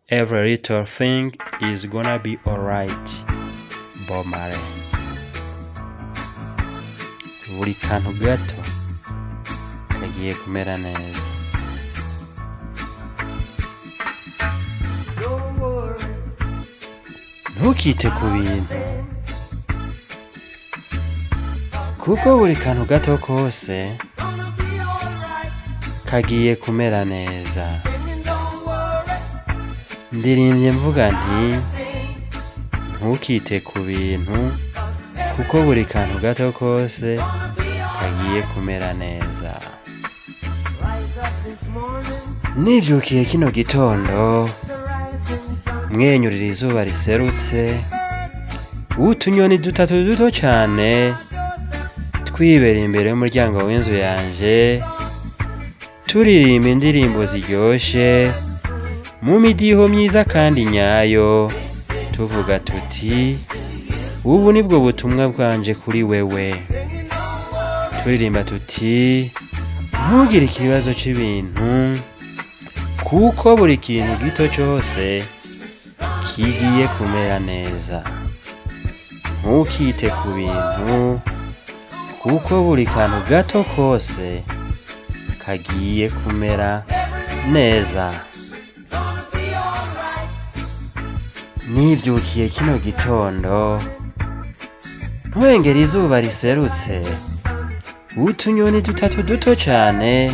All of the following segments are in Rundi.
Every little thing is gonna be alright. Bob Marley. Buri kantu gato kagiye kumera neza. Ntukite ku bintu, kuko buri kantu gato kose kagiye kumera neza. Ndirimbye mvuga nti ntukite ku bintu, kuko buri kantu gato kose kagiye kumera neza. Nivyukiye kino gitondo mwenyurira izuba riserutse, utunyoni dutatu duto cane twibera imbere y'umuryango w'inzu yanje, turirimba indirimbo ziryoshe mu midiho myiza kandi nyayo, tuvuga tuti ubu nibwo butumwa bwanje kuri wewe. Turirimba tuti ntugire ikibazo c'ibintu, kuko buri kintu gito cose kigiye kumera neza. Ntukite ku bintu, kuko buri kantu gato kose kagiye kumera neza. Nivyukiye kino gitondo ntwengera izuba riserutse, utunyoni dutatu duto cane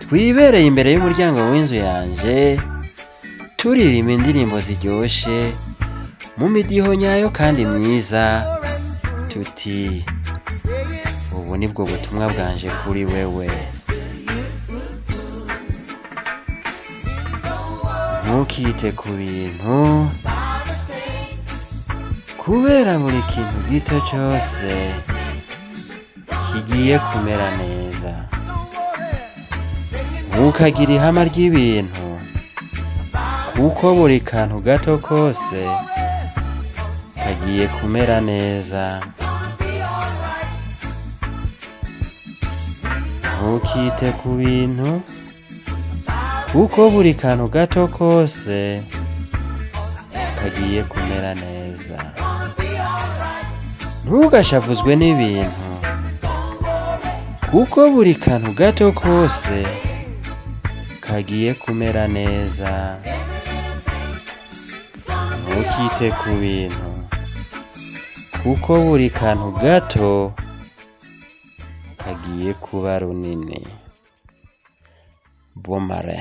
twibereye imbere y'umuryango w'inzu yanje, turirimba indirimbo ziryoshe mu midiho nyayo kandi myiza, tuti ubu nibwo butumwa bwanje kuri wewe. Ntukite ku bintu, kubera buri kintu gito cose kigiye kumera neza. Ntukagire ihama ry'ibintu, kuko buri kantu gato kose kagiye kumera neza. Ntukite ku bintu, kuko buri kantu gato kose kagiye kumera neza. Ntugashavuzwe n'ibintu, kuko buri kantu gato kose kagiye kumera neza. Ntukite ku bintu, kuko buri kantu gato kagiye kuba runini. Bob Marley.